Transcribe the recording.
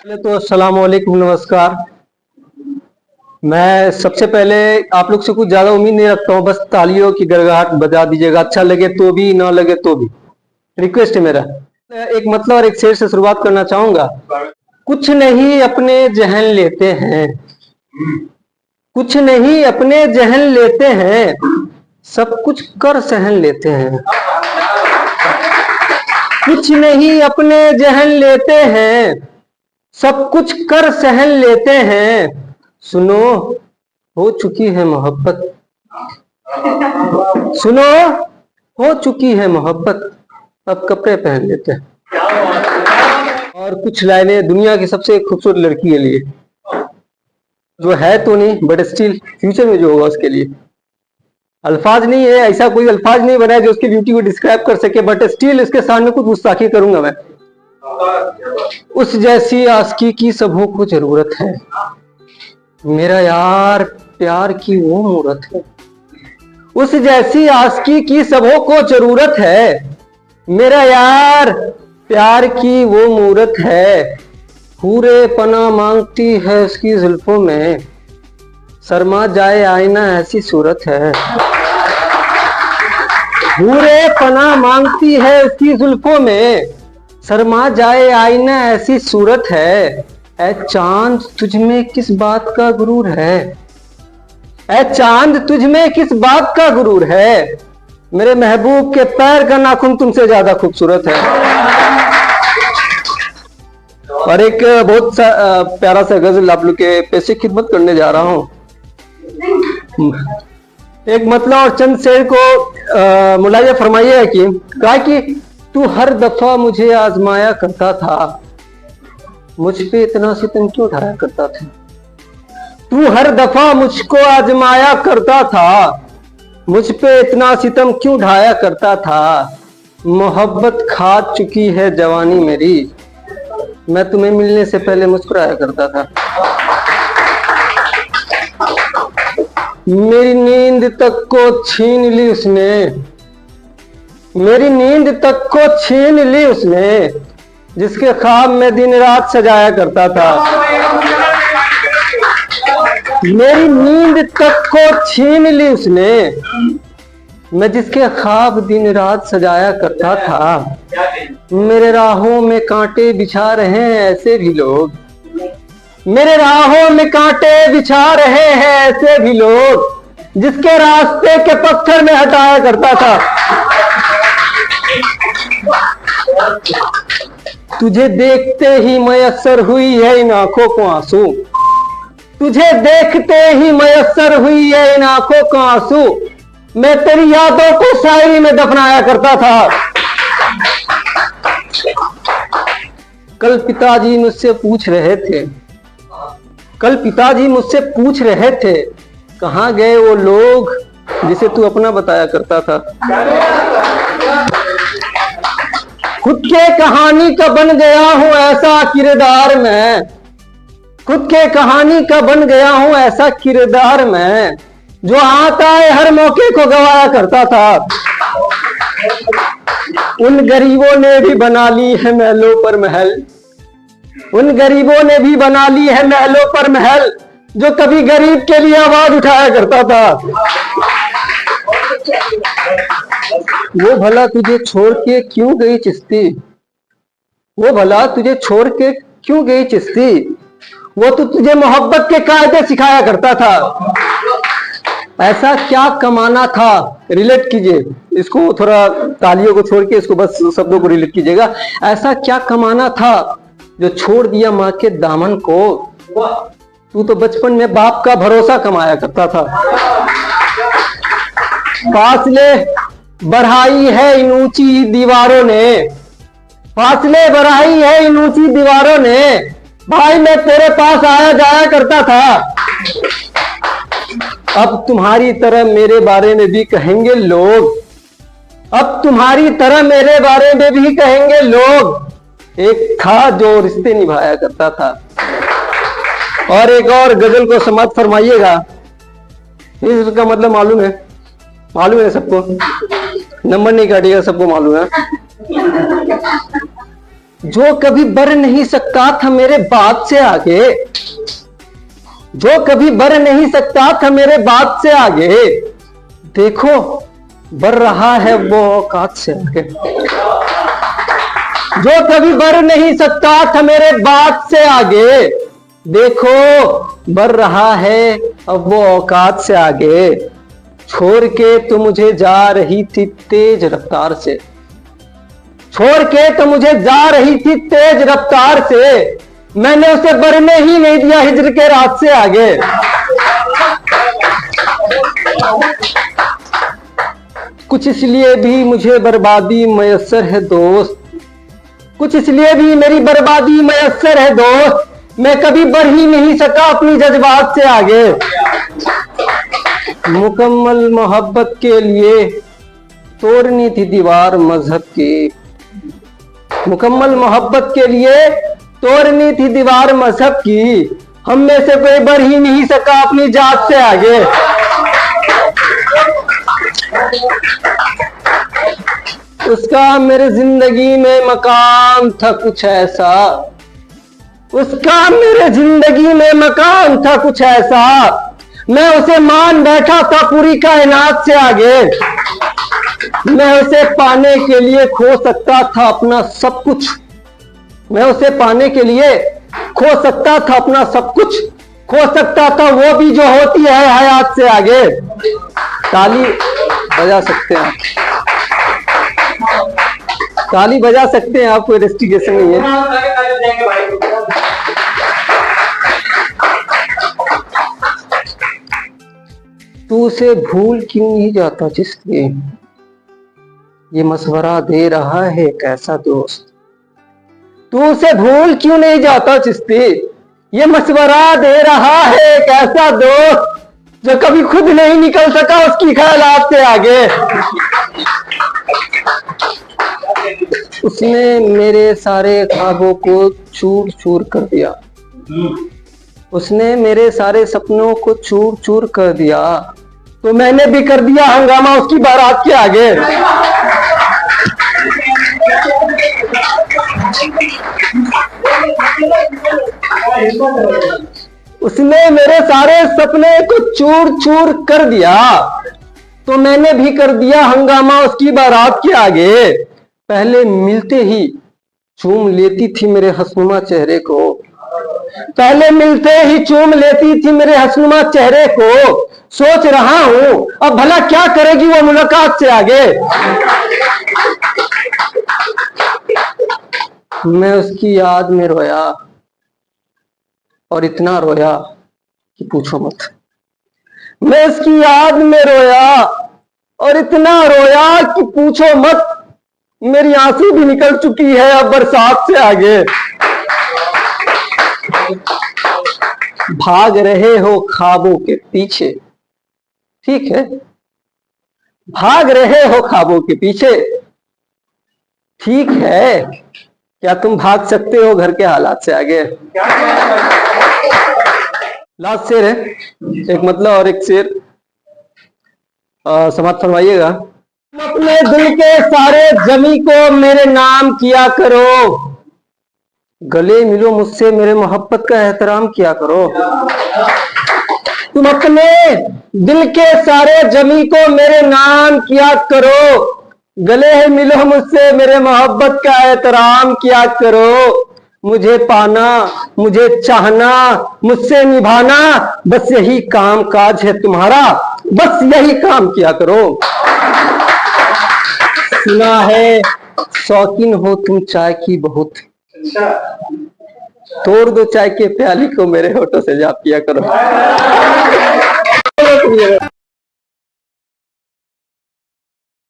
पहले तो अस्सलाम वालेकुम, नमस्कार। मैं सबसे पहले आप लोग से कुछ ज्यादा उम्मीद नहीं रखता हूँ, बस तालियों की गड़गड़ाहट बजा दीजिएगा, अच्छा लगे तो भी, ना लगे तो भी। रिक्वेस्ट है मेरा। एक मतलब और एक शेर से शुरुआत करना चाहूंगा। कुछ नहीं अपने जहन लेते हैं, कुछ नहीं अपने जहन लेते हैं, सब कुछ कर सहन लेते हैं। कुछ नहीं अपने जहन लेते हैं, सब कुछ कर सहन लेते हैं। सुनो हो चुकी है मोहब्बत, सुनो हो चुकी है मोहब्बत, अब कपड़े पहन लेते हैं। और कुछ लाइनें दुनिया की सबसे खूबसूरत लड़की के लिए, जो है तो नहीं बट स्टिल फ्यूचर में जो होगा उसके लिए। अल्फाज नहीं है, ऐसा कोई अल्फाज नहीं बना है जो उसकी ब्यूटी को डिस्क्राइब कर सके, बट स्टिल इसके सामने कुछ गुस्ताखी करूंगा मैं। उस जैसी आशिकी की सबों को जरूरत है, मेरा यार प्यार की वो मूरत है। उस जैसी आशिकी की सबों को जरूरत है, मेरा यार प्यार की वो मूरत है। पूरे पना मांगती है उसकी जुल्फों में, शर्मा जाए आईना ऐसी सूरत है। पूरे पना मांगती है उसकी जुल्फों में, शर्मा जाए आईना ऐसी सूरत है। ऐ चांद तुझ में किस बात का गुरूर है, ऐ चांद तुझ में किस बात का गुरूर है। मेरे महबूब के पैर का नाखून तुमसे ज्यादा खूबसूरत है। और एक बहुत प्यारा सा गजल आप लोग के पैसे खिदमत करने जा रहा हूं। एक मतलब और चंद शेर को मुलाजा फरमाइए कि कहा कि तू हर दफा मुझे आजमाया करता था, मुझ पे इतना सितम क्यों ढाया करता था। तू हर दफा मुझको आजमाया करता था, मुझ पे इतना सितम क्यों ढाया करता था। मोहब्बत खा चुकी है जवानी मेरी, मैं तुम्हें मिलने से पहले मुस्कुराया करता था। मेरी नींद तक को छीन ली उसने, मेरी नींद तक को छीन ली उसने, जिसके ख्वाब में दिन रात सजाया करता था। मेरी नींद तक को छीन ली उसने, मैं जिसके ख्वाब दिन रात सजाया करता था। मेरे राहों में कांटे बिछा रहे हैं ऐसे भी लोग, मेरे राहों में कांटे बिछा रहे हैं ऐसे भी लोग, जिसके रास्ते के पत्थर में हटाया करता था। तुझे देखते ही मयस्सर हुई है इन आंखों को आंसू, तुझे देखते ही मयस्सर हुई है इन आंखों को आंसू। मैं तेरी यादों को शायरी में दफनाया करता था। कल पिताजी मुझसे पूछ रहे थे, कल पिताजी मुझसे पूछ रहे थे, कहां गए वो लोग जिसे तू अपना बताया करता था। खुद के कहानी का बन गया हूं ऐसा किरदार मैं, खुद के कहानी का बन गया हूं ऐसा किरदार मैं, जो आता है हर मौके को गवाया करता था। उन गरीबों ने भी बना ली है महलों पर महल, उन गरीबों ने भी बना ली है महलों पर महल, जो कभी गरीब के लिए आवाज उठाया करता था। वो भला तुझे छोड़ के क्यों गई चिश्ती, वो भला तुझे छोड़ के क्यों गई चिश्ती, वो तो तुझे मोहब्बत के कायदे सिखाया करता था। ऐसा क्या कमाना था, रिलेट कीजिए इसको, थोड़ा तालियों को छोड़ के इसको बस शब्दों को रिलेट कीजिएगा। ऐसा क्या कमाना था जो छोड़ दिया माँ के दामन को, तू तो बचपन में बाप का भरोसा कमाया करता था। फासले बढ़ाई है इन ऊंची दीवारों ने, फासले बढ़ाई है इन ऊंची दीवारों ने, भाई मैं तेरे पास आया जाया करता था। अब तुम्हारी तरह मेरे बारे में भी कहेंगे लोग, अब तुम्हारी तरह मेरे बारे में भी कहेंगे लोग, एक था जो रिश्ते निभाया करता था। और एक और गजल को समाप्त फरमाइएगा। इसका मतलब मालूम है सबको, नंबर नहीं काटिएगा, सबको मालूम है। जो कभी बढ़ नहीं सकता था मेरे बात से आगे, जो कभी बढ़ नहीं सकता था मेरे बात से आगे, देखो बढ़ रहा है वो औकात से आगे। जो कभी बढ़ नहीं सकता था मेरे बात से आगे, देखो बढ़ रहा है अब वो औकात से आगे। छोड़ के तो मुझे जा रही थी तेज रफ्तार से, छोड़ के तो मुझे जा रही थी तेज रफ्तार से, मैंने उसे बढ़ने ही नहीं दिया हिजर के रात से आगे। कुछ इसलिए भी मुझे बर्बादी मयस्सर है दोस्त, कुछ इसलिए भी मेरी बर्बादी मयस्सर है दोस्त, मैं कभी बढ़ ही नहीं सका अपनी जज्बात से आगे। मुकम्मल मोहब्बत के लिए तोड़नी थी दीवार मजहब की, मुकम्मल मोहब्बत के लिए तोड़नी थी दीवार मजहब की, हम में से कोई बढ़ ही नहीं सका अपनी जात से आगे। उसका मेरे जिंदगी में मकाम था कुछ ऐसा, उसका मेरे जिंदगी में मकाम था कुछ ऐसा, मैं उसे मान बैठा था पूरी कायनात से आगे। मैं उसे पाने के लिए खो सकता था अपना सब कुछ, मैं उसे पाने के लिए खो सकता था अपना सब कुछ, खो सकता था वो भी जो होती है हयात से आगे। ताली बजा सकते हैं आप, ताली बजा सकते हैं आप, कोई रेस्ट्रिक्शन नहीं है। तू उसे भूल क्यों नहीं जाता जिसके ये मशवरा दे रहा है एक ऐसा दोस्त, तू उसे भूल क्यों नहीं जाता चिश्ती, ये मशवरा दे रहा है एक ऐसा दोस्त, जो कभी खुद नहीं निकल सका उसकी ख्यालात से आगे। उसने मेरे सारे ख्वाबों को चूर चूर कर दिया, उसने मेरे सारे सपनों को चूर चूर कर दिया, तो मैंने भी कर दिया हंगामा उसकी बारात के आगे। उसने मेरे सारे सपने को चूर चूर कर दिया, तो मैंने भी कर दिया हंगामा उसकी बारात के आगे। पहले मिलते ही चूम लेती थी मेरे हंसनुमा चेहरे को, पहले मिलते ही चूम लेती थी मेरे हंसनुमा चेहरे को, सोच रहा हूं अब भला क्या करेगी वो मुलाकात से आगे। मैं उसकी याद में रोया और इतना रोया कि पूछो मत, मैं उसकी याद में रोया और इतना रोया कि पूछो मत, मेरी आंसू भी निकल चुकी है अब बरसात से आगे। भाग रहे हो ख्वाबों के पीछे, ठीक है, भाग रहे हो ख्वाबों के पीछे, ठीक है, क्या तुम भाग सकते हो घर के हालात से आगे। लास्ट शेर है, एक मतलब और एक शेर समाप्त फरमाइएगा। अपने दिल के सारे जमी को मेरे नाम किया करो, गले मिलो मुझसे मेरे मोहब्बत का एहतराम किया करो। तुम अपने दिल के सारे जमी को मेरे नाम किया करो, गले मिलो मुझसे मेरे मोहब्बत का एहतराम किया करो। मुझे पाना, मुझे चाहना, मुझसे निभाना, बस यही काम काज है तुम्हारा, बस यही काम किया करो। सुना है शौकीन हो तुम चाय की बहुत, तोड़ दो चाय के प्याली को मेरे होठों से जाप किया करो।